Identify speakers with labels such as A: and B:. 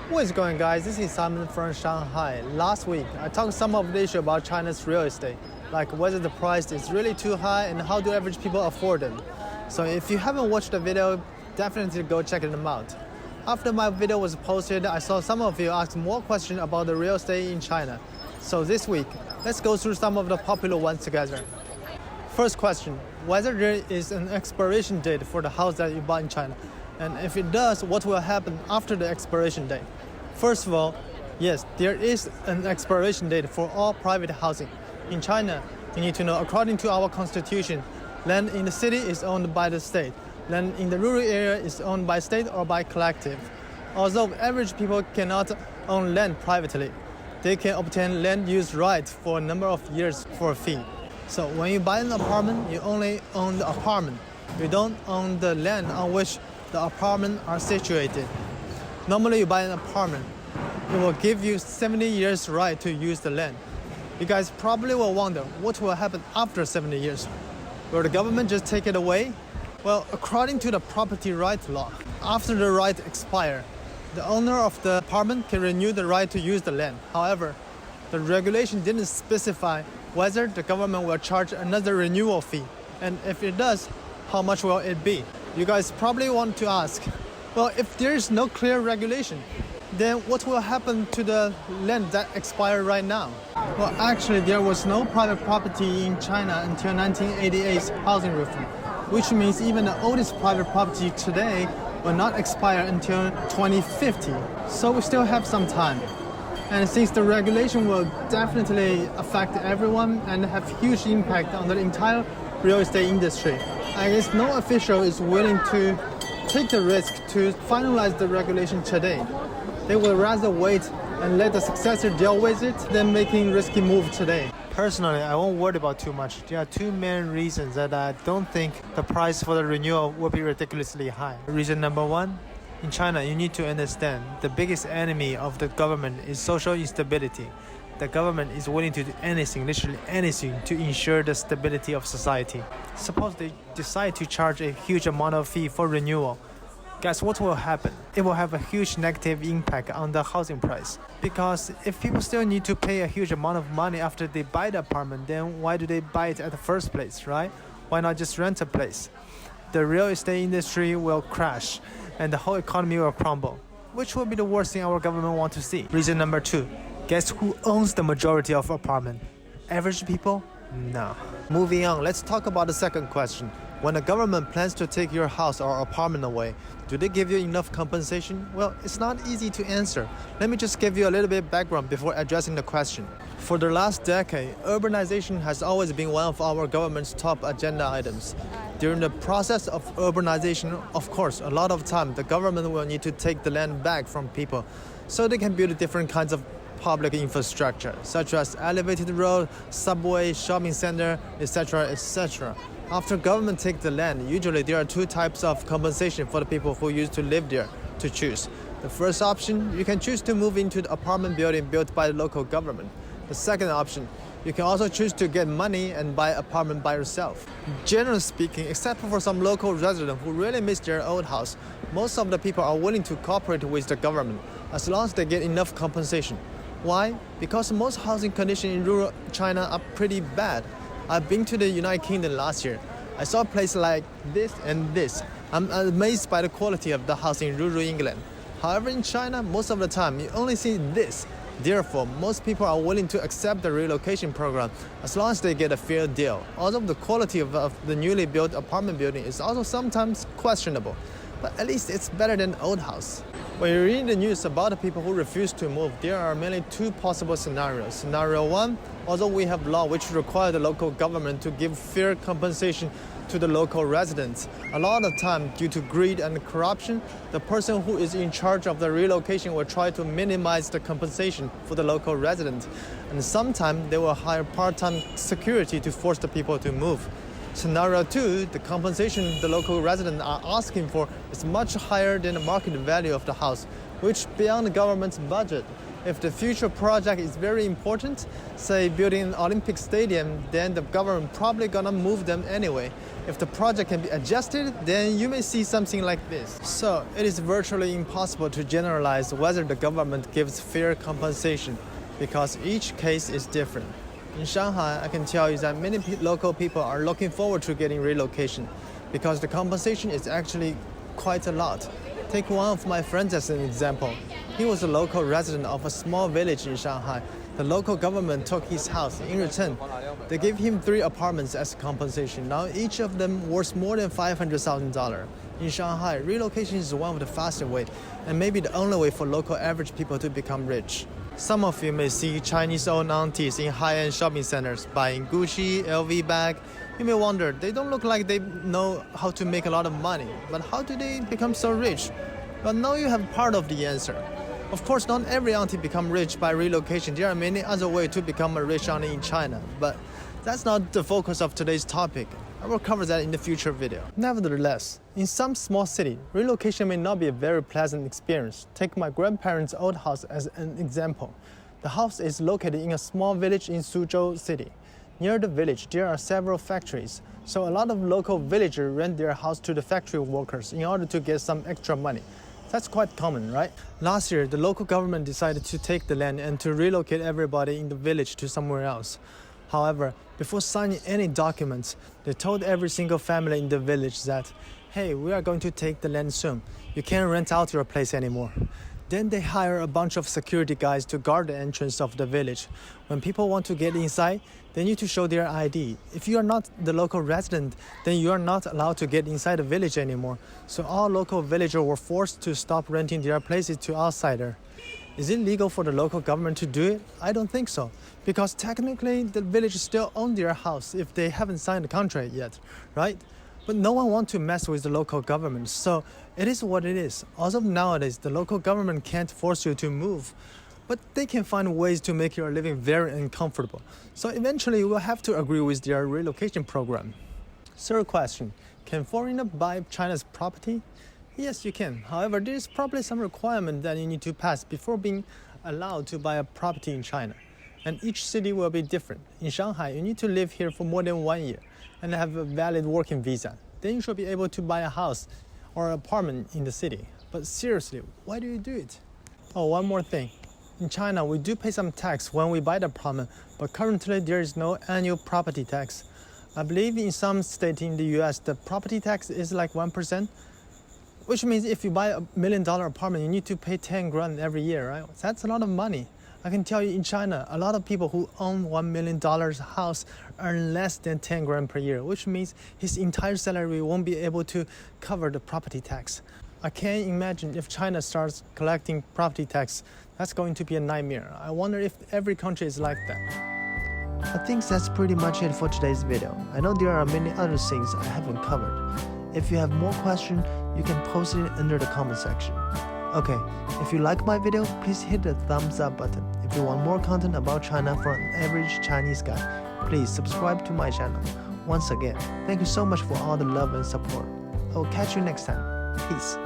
A: What is going, guys? This is Simon from Shanghai. Last week, I talked some of the issue about China's real estate, like whether the price is really too high and how do average people afford them. So if you haven't watched the video, definitely go check them out. After my video was posted, I saw some of you ask more questions about the real estate in China. So this week, let's go through some of the popular ones together. First question, whether there is an expiration date for the house that you buy in China. And if it does, what will happen after the expiration date? First of all, yes, there is an expiration date for all private housing. In China, you need to know, according to our constitution, land in the city is owned by the state. Land in the rural area is owned by state or by collective. Although average people cannot own land privately, they can obtain land use right for a number of years for a fee. So when you buy an apartment, you only own the apartment. You don't own the land on which the apartments are situated. Normally, you buy an apartment, it will give you 70 years right to use the land. You guys probably will wonder what will happen after 70 years. Will the government just take it away? Well, according to the property right law, after the right expire, the owner of the apartment can renew the right to use the land. However, the regulation didn't specify whether the government will charge another renewal fee. And if it does, how much will it be? You guys probably want to ask, well, if there is no clear regulation, then what will happen to the land that expired right now? Well, actually, there was no private property in China until 1988's housing reform, which means even the oldest private property today will not expire until 2050. So we still have some time. And since the regulation will definitely affect everyone and have huge impact on the entire real estate industry, I guess no official is willing to take the risk to finalize the regulation today. They will rather wait and let the successor deal with it than making risky move today. Personally, I won't worry about too much. There are two main reasons that I don't think the price for the renewal will be ridiculously high. Reason number one, in China, you need to understand the biggest enemy of the government is social instability. The government is willing to do anything, literally anything, to ensure the stability of society. Suppose they decide to charge a huge amount of fee for renewal. Guess what will happen? It will have a huge negative impact on the housing price. Because if people still need to pay a huge amount of money after they buy the apartment, then why do they buy it at the first place, right? Why not just rent a place? The real estate industry will crash and the whole economy will crumble, which will be the worst thing our government wants to see. Reason number two, guess who owns the majority of apartment? Average people? No. Moving on, let's talk about the second question. When the government plans to take your house or apartment away, do they give you enough compensation? Well, it's not easy to answer. Let me just give you a little bit background before addressing the question. For the last decade, urbanization has always been one of our government's top agenda items. During the process of urbanization, of course, a lot of time the government will need to take the land back from people so they can build different kinds of public infrastructure, such as elevated road, subway, shopping center, etc., etc. After government take the land, usually there are two types of compensation for the people who used to live there to choose. The first option, you can choose to move into the apartment building built by the local government. The second option, you can also choose to get money and buy an apartment by yourself. Generally speaking, except for some local residents who really miss their old house, most of the people are willing to cooperate with the government as long as they get enough compensation. Why? Because most housing conditions in rural China are pretty bad. I've been to the United Kingdom last year. I saw a place like this and this. I'm amazed by the quality of the housing in rural England. However, in China, most of the time, you only see this. Therefore, most people are willing to accept the relocation program as long as they get a fair deal. Although the quality of the newly built apartment building is also sometimes questionable, but at least it's better than old house. When you read the news about the people who refuse to move, there are mainly two possible scenarios. Scenario one, although we have law which require the local government to give fair compensation to the local residents, a lot of time due to greed and corruption, the person who is in charge of the relocation will try to minimize the compensation for the local residents. And sometimes they will hire part-time security to force the people to move. Scenario two, the compensation the local residents are asking for is much higher than the market value of the house, which beyond the government's budget. If the future project is very important, say building an Olympic stadium, then the government probably gonna move them anyway. If the project can be adjusted, then you may see something like this. So it is virtually impossible to generalize whether the government gives fair compensation, because each case is different. In Shanghai, I can tell you that many local people are looking forward to getting relocation, because the compensation is actually quite a lot. Take one of my friends as an example. He was a local resident of a small village in Shanghai. The local government took his house. In return, they gave him 3 apartments as compensation. Now each of them worth more than $500,000. In Shanghai, relocation is one of the fastest ways, and maybe the only way for local average people to become rich. Some of you may see Chinese-owned aunties in high-end shopping centers buying Gucci, LV bag. You may wonder, they don't look like they know how to make a lot of money, but how do they become so rich? Well, now you have part of the answer. Of course, not every auntie become rich by relocation. There are many other ways to become a rich auntie in China, but that's not the focus of today's topic. I will cover that in the future video. Nevertheless, in some small city, relocation may not be a very pleasant experience. Take my grandparents' old house as an example. The house is located in a small village in Suzhou City. Near the village, there are several factories, so a lot of local villagers rent their house to the factory workers in order to get some extra money. That's quite common, right? Last year, the local government decided to take the land and to relocate everybody in the village to somewhere else. However, before signing any documents, they told every single family in the village that, hey, we are going to take the land soon. You can't rent out your place anymore. Then they hire a bunch of security guys to guard the entrance of the village. When people want to get inside, they need to show their ID. If you are not the local resident, then you are not allowed to get inside the village anymore. So all local villagers were forced to stop renting their places to outsiders. Is it legal for the local government to do it? I don't think so, because technically the villagers still own their house if they haven't signed the contract yet, right? But no one wants to mess with the local government, so it is what it is. Also nowadays, the local government can't force you to move, but they can find ways to make your living very uncomfortable. So eventually, we'll have to agree with their relocation program. Third question, can foreigners buy China's property? Yes, you can. However, there is probably some requirement that you need to pass before being allowed to buy a property in China. And each city will be different. In Shanghai, you need to live here for more than 1 year and have a valid working visa. Then you should be able to buy a house or apartment in the city. But seriously, why do you do it? Oh, one more thing. In China, we do pay some tax when we buy the apartment, but currently there is no annual property tax. I believe in some states in the US, the property tax is like 1%, which means if you buy a $1 million apartment, you need to pay 10 grand every year, right? That's a lot of money. I can tell you in China, a lot of people who own $1 million house earn less than 10 grand per year, which means his entire salary won't be able to cover the property tax. I can't imagine if China starts collecting property tax, that's going to be a nightmare. I wonder if every country is like that. I think that's pretty much it for today's video. I know there are many other things I haven't covered. If you have more questions, you can post it under the comment section. Okay, if you like my video, please hit the thumbs up button. If you want more content about China from an average Chinese guy, please subscribe to my channel. Once again, thank you so much for all the love and support. I will catch you next time. Peace.